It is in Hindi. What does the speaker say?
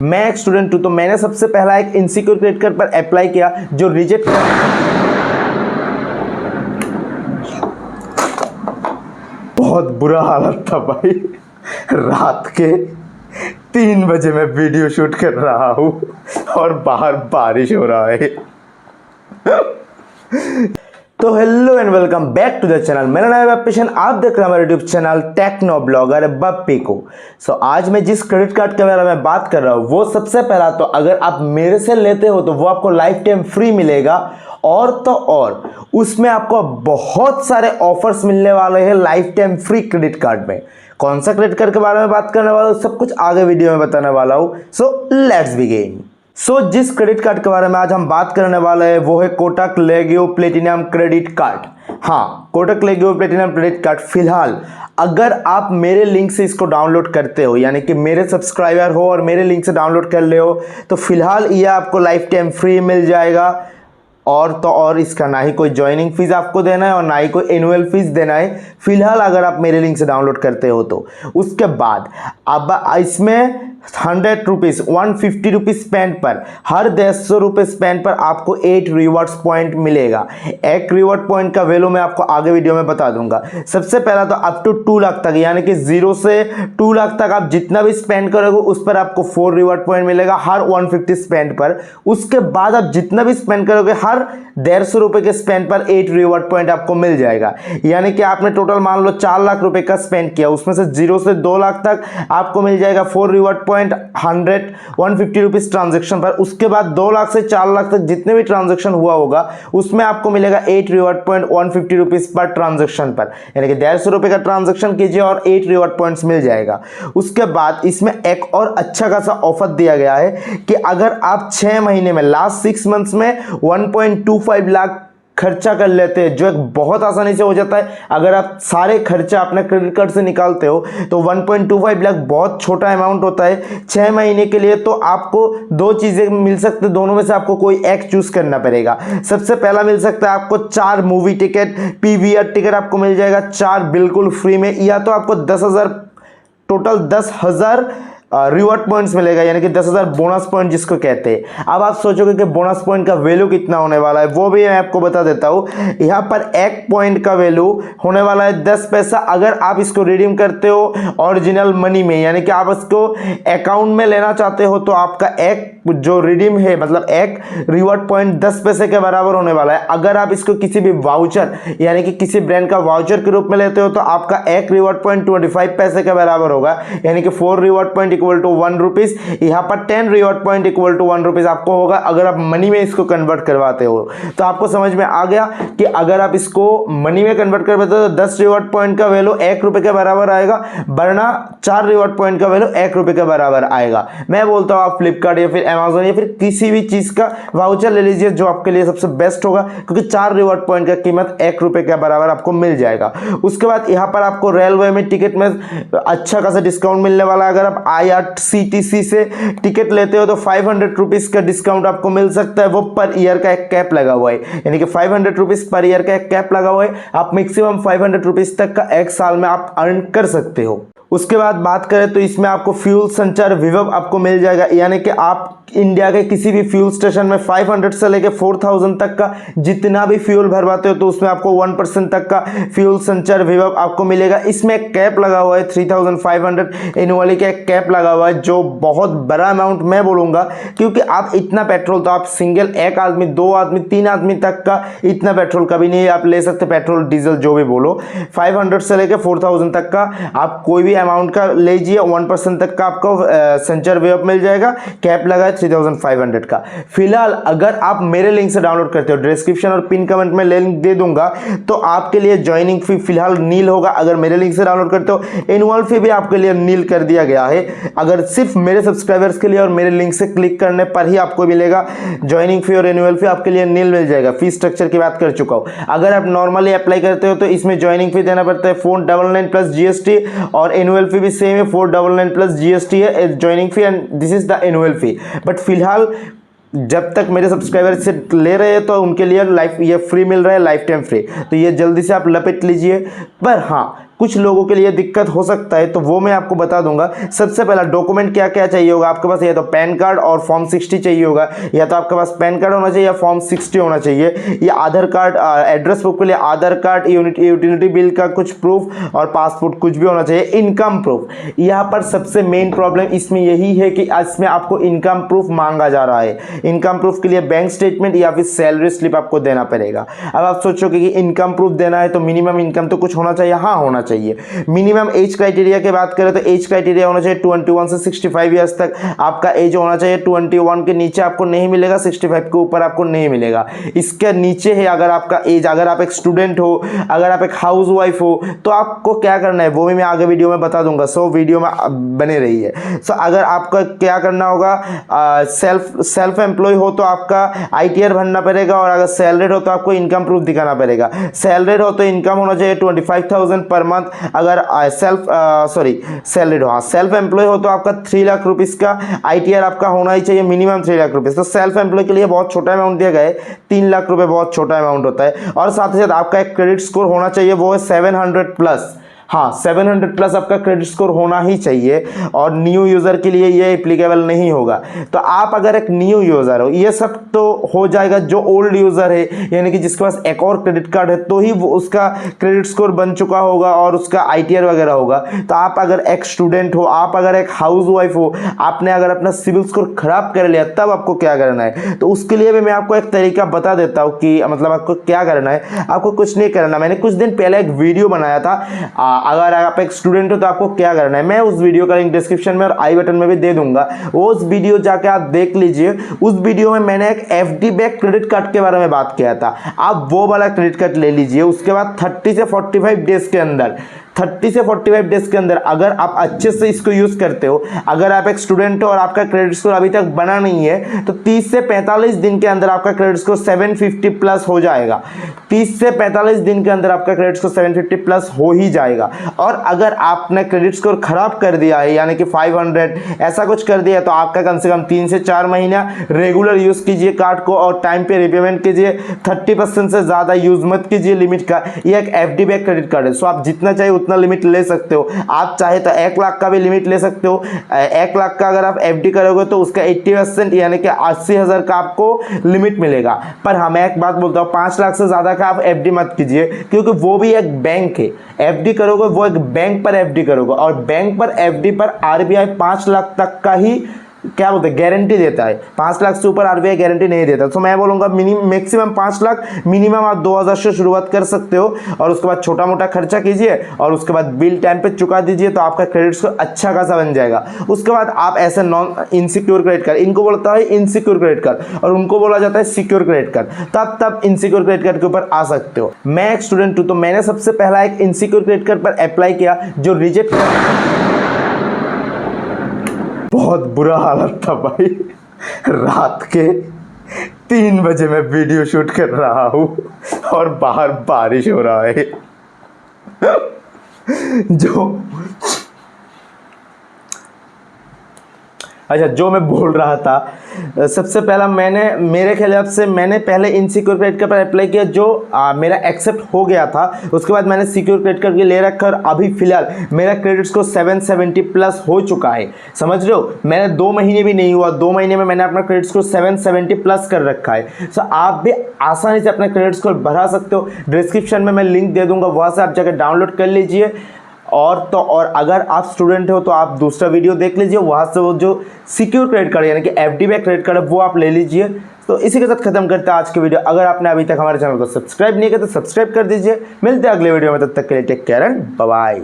मैं एक स्टूडेंट हूँ, तो मैंने सबसे पहला एक इनसिक्योर क्रेडिट कार्ड पर अप्लाई किया जो रिजेक्ट। बहुत बुरा हालत था भाई। रात के 3 बजे मैं वीडियो शूट कर रहा हूँ और बाहर बारिश हो रहा है। तो hello and welcome back to the channel. मेरा नाम है बप्पी, आप देख रहे हैं हमारे YouTube channel techno blogger Bappi को। आज मैं जिस क्रेडिट कार्ड के बारे में बात कर रहा हूँ वो सबसे पहला तो अगर आप मेरे से लेते हो तो वो आपको लाइफ टाइम फ्री मिलेगा, और तो और उसमें आपको बहुत सारे ऑफर्स मिलने वाले हैं life time free credit card में। कौन सा क्रेडिट कार्ड के बारे में बात करने वाला हूँ सब कुछ आगे वीडियो में बताने वाला हूँ। So let's begin. जिस क्रेडिट कार्ड के बारे में आज हम बात करने वाले हैं वो है कोटक लेगियो प्लेटिनम क्रेडिट कार्ड। हाँ, कोटक लेगियो प्लेटिनम क्रेडिट कार्ड फिलहाल अगर आप मेरे लिंक से इसको डाउनलोड करते हो, यानी कि मेरे सब्सक्राइबर हो और मेरे लिंक से डाउनलोड कर ले हो, तो फिलहाल ये आपको लाइफ टाइम फ्री मिल जाएगा। और तो और इसका ना ही कोई ज्वाइनिंग फीस आपको देना है और ना ही कोई एनुअल फीस देना है फिलहाल, अगर आप मेरे लिंक से डाउनलोड करते हो तो। उसके बाद अब इसमें 100 रुपीज़ 150 रुपीज़ स्पेंड पर, हर 150 रुपये स्पेंड पर आपको 8 रिवॉर्ड्स पॉइंट मिलेगा। एक रिवॉर्ड पॉइंट का वैल्यू मैं आपको आगे वीडियो में बता दूंगा। सबसे पहला तो अप टू 2 लाख तक, यानी कि 0 से 2 लाख तक आप जितना भी स्पेंड करोगे उस पर आपको 4 रिवॉर्ड पॉइंट मिलेगा हर 150 स्पेंड पर। उसके बाद आप जितना भी स्पेंड करोगे हर 150 रुपये के स्पेंड पर 8 रिवॉर्ड पॉइंट आपको मिल जाएगा। यानी कि आपने टोटल मान लो 4 लाख रुपए का स्पेंड किया, उसमें से 0 से 2 लाख तक आपको मिल जाएगा 4 रिवॉर्ड पॉइंट 150 रुपीज ट्रांजेक्शन पर। उसके बाद 2 लाख से 4 लाख तक जितने भी ट्रांजेक्शन हुआ होगा उसमें आपको मिलेगा 8 reward point 150 rupees per transaction पर, यानी कि 150 रुपए का ट्रांजेक्शन कीजिए और 8 रिवॉर्ड पॉइंट्स मिल जाएगा। उसके बाद इसमें एक और अच्छा खासा ऑफर दिया गया है कि अगर आप 6 महीने में लास्ट 6 मंथ्स में 1.25 लाख खर्चा कर लेते हैं, जो एक बहुत आसानी से हो जाता है। अगर आप सारे खर्चा अपने क्रेडिट कार्ड से निकालते हो तो 1.25 लाख बहुत छोटा अमाउंट होता है 6 महीने के लिए। तो आपको 2 चीजें मिल सकते हैं, दोनों में से आपको कोई एक चूज करना पड़ेगा। सबसे पहला मिल सकता है आपको 4 मूवी टिकट, पीवीआर टिकट आपको मिल जाएगा 4 बिल्कुल फ्री में, या तो आपको 10,000 टोटल 10,000 रिवॉर्ड पॉइंट्स मिलेगा, यानी कि 10,000 बोनस पॉइंट जिसको कहते हैं। अब आप सोचोगे कि बोनस पॉइंट का वैल्यू कितना होने वाला है, वो भी मैं आपको बता देता हूँ। यहाँ पर एक पॉइंट का वैल्यू होने वाला है 10 पैसा। अगर आप इसको रिडीम करते हो ओरिजिनल मनी में, यानी कि आप इसको अकाउंट में लेना चाहते हो, तो आपका एक जो रिडीम है मतलब एक रिवॉर्ड पॉइंट 10 पैसे के बराबर होने वाला है। अगर आप इसको किसी भी वाउचर यानी कि किसी ब्रांड का वाउचर के रूप में लेते हो तो आपका एक रिवॉर्ड पॉइंट 25 पैसे के बराबर होगा, यानी कि 4 reward point equal to 1 rupees. यहाँ पर 10 reward point equal to 1 rupees आपको होगा अगर आप मनी में इसको कन्वर्ट करवाते हो। तो आपको समझ में आ गया कि अगर आप इसको मनी में कन्वर्ट करवाते हो तो 10 रिवॉर्ड पॉइंट का वैल्यू 1 रुपए के बराबर आएगा, वरना 4 रिवॉर्ड पॉइंट का वैल्यू 1 रुपए के बराबर आएगा। मैं बोलता हूँ आप फ्लिपकार्ट या फिर अमेजोन या फिर किसी भी चीज का वाउचर ले लीजिए जो आपके लिए सबसे बेस्ट होगा, क्योंकि 4 रिवॉर्ड पॉइंट का कीमत 1 रुपए के बराबर आपको मिल जाएगा। उसके बाद यहाँ पर आपको रेलवे में टिकट में अच्छा खासा डिस्काउंट मिलने वाला है। अगर आप IRCTC से टिकट लेते हो तो 500 रुपीज का डिस्काउंट आपको मिल सकता है। वो पर ईयर का एक कैप लगा हुआ है, यानी कि 500 रुपीज पर ईयर का एक कैप लगा हुआ है। आप मैक्सिमम 500 रुपीज तक का एक साल में आप अर्न कर सकते हो। उसके बाद बात करें तो इसमें आपको फ्यूल संचार विभव आपको मिल जाएगा, यानी कि आप इंडिया के किसी भी फ्यूल स्टेशन में 500 से लेकर 4000 तक का जितना भी फ्यूल भरवाते हो तो उसमें आपको 1% तक का फ्यूल संचार विभव आपको मिलेगा। इसमें एक कैप लगा हुआ है 3500 एनुअली का एक कैप लगा हुआ है, जो बहुत बड़ा अमाउंट मैं बोलूँगा, क्योंकि आप इतना पेट्रोल तो आप सिंगल एक आदमी 2 आदमी 3 आदमी तक का इतना पेट्रोल कभी नहीं आप ले सकते, पेट्रोल डीजल जो भी बोलो। 500 से लेकर 4000 तक का आप कोई भी अमाउंट का लीजिए, 1% तक का आपको संचार विभव मिल जाएगा। कैप लगा है 3500 का। फिलहाल अगर आप मेरे लिंक से डाउनलोड करते हो, डिस्क्रिप्शन और पिन कमेंट में लिंक दे दूंगा, तो आपके लिए ज्वाइनिंग फी फिलहाल नील होगा अगर मेरे लिंक से डाउनलोड करते हो। एनुअल फी भी आपके लिए नील कर दिया गया है, अगर सिर्फ मेरे सब्सक्राइबर्स के लिए और मेरे लिंक से क्लिक करने पर ही आपको मिलेगा। ज्वाइनिंग फी और एनुअल फी आपके लिए नील मिल जाएगा। फी स्ट्रक्चर की बात कर चुका हूं। अगर आप नॉर्मली अप्लाई करते हो तो इसमें ज्वाइनिंग फी देना पड़ता है 499 प्लस GST, और एनुअल फी भी सेम है 499 प्लस GST है joining fee, and this is the annual fee. But फिलहाल जब तक मेरे सब्सक्राइबर से ले रहे हैं तो उनके लिए लाइफ ये फ्री मिल रहा है, लाइफ टाइम फ्री, तो ये जल्दी से आप लपेट लीजिए। पर हाँ, कुछ लोगों के लिए दिक्कत हो सकता है, तो वो मैं आपको बता दूंगा। सबसे पहला डॉक्यूमेंट क्या क्या चाहिए होगा आपके पास, या तो पैन कार्ड और फॉर्म 60 चाहिए होगा, या तो आपके पास पैन कार्ड होना चाहिए या फॉर्म 60 होना चाहिए, या आधार कार्ड, एड्रेस प्रूफ के लिए आधार कार्ड, यूटिलिटी बिल का कुछ प्रूफ और पासपोर्ट कुछ भी होना चाहिए, इनकम प्रूफ। यहाँ पर सबसे मेन प्रॉब्लम इसमें यही है कि इसमें आपको इनकम प्रूफ मांगा जा रहा है। इनकम प्रूफ के लिए बैंक स्टेटमेंट या फिर सैलरी स्लिप आपको देना पड़ेगा। अब आप सोचोगे कि इनकम प्रूफ देना है तो मिनिमम इनकम तो कुछ होना चाहिए। हाँ, होना चाहिए। मिनिमम एज क्राइटेरिया की बात करें तो एज क्राइटेरिया होना चाहिए 21 से 65 ईयर्स तक आपका एज होना चाहिए। 21 के नीचे आपको नहीं मिलेगा, 65 के ऊपर आपको नहीं मिलेगा। इसके नीचे है अगर आपका एज, अगर आप एक स्टूडेंट हो, अगर आप एक हाउस वाइफ हो, तो आपको क्या करना है वो भी मैं आगे वीडियो में बता दूंगा। सो वीडियो में बने रहिए। सो अगर आपका क्या करना होगा, सेल्फ एम्प्लॉय हो तो आपका ITR भरना पड़ेगा, और अगर सैलरीड हो तो आपको इनकम प्रूफ दिखाना पड़ेगा। सैलरीड हो तो इनकम होना चाहिए 25,000 पर मंथ। अगर सैलरीड हो, हाँ, सेल्फ एम्प्लॉय हो तो आपका 3 लाख रुपीस का ITR आपका होना ही चाहिए, मिनिमम 3 लाख रुपीस। तो सेल्फ एम्प्लॉय के लिए बहुत छोटा अमाउंट दिया गया है, 3 लाख रुपए बहुत छोटा अमाउंट होता है। और साथ ही साथ आपका एक क्रेडिट स्कोर होना चाहिए, वो है 700 प्लस। हाँ, 700 प्लस आपका क्रेडिट स्कोर होना ही चाहिए, और न्यू यूज़र के लिए ये एप्लीकेबल नहीं होगा। तो आप अगर एक न्यू यूज़र हो, ये सब तो हो जाएगा। जो ओल्ड यूज़र है, यानी कि जिसके पास एक और क्रेडिट कार्ड है, तो ही वो उसका क्रेडिट स्कोर बन चुका होगा और उसका ITR वगैरह होगा। तो आप अगर एक स्टूडेंट हो, आप अगर एक हाउस वाइफ हो, आपने अगर अपना सिविल स्कोर खराब कर लिया, तब आपको क्या करना है। तो उसके लिए भी मैं आपको एक तरीका बता देता हूँ कि मतलब आपको क्या करना है। आपको कुछ नहीं करना। मैंने कुछ दिन पहले एक वीडियो बनाया था, अगर आप एक स्टूडेंट हो तो आपको क्या करना है, मैं उस वीडियो का लिंक डिस्क्रिप्शन में और आई बटन में भी दे दूंगा। वो उस वीडियो जाके आप देख लीजिए। उस वीडियो में मैंने एक FD बैक क्रेडिट कार्ड के बारे में बात किया था। आप वो वाला क्रेडिट कार्ड ले लीजिए। उसके बाद 30 से 45 डेज के अंदर, 30 से 45 डेज के अंदर अगर आप अच्छे से इसको यूज करते हो, अगर आप एक स्टूडेंट हो और आपका क्रेडिट स्कोर अभी तक बना नहीं है, तो 30 से 45 दिन के अंदर आपका क्रेडिट स्कोर 750 प्लस हो जाएगा। 30 से 45 दिन के अंदर आपका क्रेडिट स्कोर 750 प्लस हो ही जाएगा। और अगर आपने क्रेडिट स्कोर खराब कर दिया है, यानी कि 500 ऐसा कुछ कर दिया, तो आपका कम से कम 3 से 4 महीना रेगुलर यूज कीजिए कार्ड को, और टाइम पे रिपेमेंट कीजिए। 30% से ज्यादा यूज मत कीजिए लिमिट का। ये एक FD बैक क्रेडिट कार्ड है। सो आप जितना चाहिए उतना लिमिट ले सकते हो। आप चाहे तो 1 लाख का भी लिमिट ले सकते हो। 1 लाख का अगर आप FD करोगे तो उसका 80% यानी कि 80,000 का आपको लिमिट मिलेगा। पर हाँ, मैं एक बात बोलता हूँ, 5 लाख से ज्यादा का आप FD मत कीजिए, क्योंकि वो भी एक बैंक है। FD करोगे वो एक बैंक पर FD करोगे, और बैंक पर FD पर RBI 5 लाख तक का ही क्या बोलते हैं गारंटी देता है। 5 लाख से ऊपर RBI गारंटी नहीं देता। तो मैं बोलूंगा मैक्सिमम 5 लाख, मिनिमम आप 2000 से शुरुआत कर सकते हो, और उसके बाद छोटा मोटा खर्चा कीजिए, और उसके बाद बिल टाइम पे चुका दीजिए, तो आपका क्रेडिट स्कोर अच्छा खासा बन जाएगा। उसके बाद आप ऐसे नॉन इनसिक्योर क्रेडिट कार्ड, इनको बोलता है इनसिक्योर क्रेडिट कार्ड, और उनको बोला जाता है सिक्योर क्रेडिट कार्ड। तब इनसिक्योर क्रेडिट कार्ड के ऊपर आ सकते हो। मैं एक स्टूडेंट हूं, तो मैंने सबसे पहला एक इनसिक्योर क्रेडिट कार्ड पर अप्लाई किया, जो रिजेक्ट बहुत बुरा हालत था भाई। रात के 3 बजे मैं वीडियो शूट कर रहा हूँ और बाहर बारिश हो रहा है। जो मैं बोल रहा था, सबसे पहला मेरे ख्याल से मैंने पहले इनसिक्योर क्रेडिट कार्ड पर अप्लाई किया, जो मेरा एक्सेप्ट हो गया था। उसके बाद मैंने सिक्योर क्रेडिट कार्ड ले रखा, और अभी फिलहाल मेरा क्रेडिट स्कोर 770 प्लस हो चुका है। समझ रहे हो, मैंने 2 महीने भी नहीं हुआ, 2 महीने में मैंने अपना क्रेडिट स्कोर 770 प्लस कर रखा है। सो आप भी आसानी से अपना क्रेडिट स्कोर बढ़ा सकते हो। डिस्क्रिप्शन में मैं लिंक दे दूंगा, वहाँ से आप जाकर डाउनलोड कर लीजिए। और अगर आप स्टूडेंट हो तो आप दूसरा वीडियो देख लीजिए, वहाँ से वो जो सिक्योर क्रेडिट कार्ड यानी कि FD बैक क्रेडिट कार्ड है वो आप ले लीजिए। तो इसी के साथ खत्म करते हैं आज की वीडियो। अगर आपने अभी तक हमारे चैनल को सब्सक्राइब नहीं किया तो सब्सक्राइब कर दीजिए। मिलते हैं अगले वीडियो में, तब तक के लिए take care and bye bye.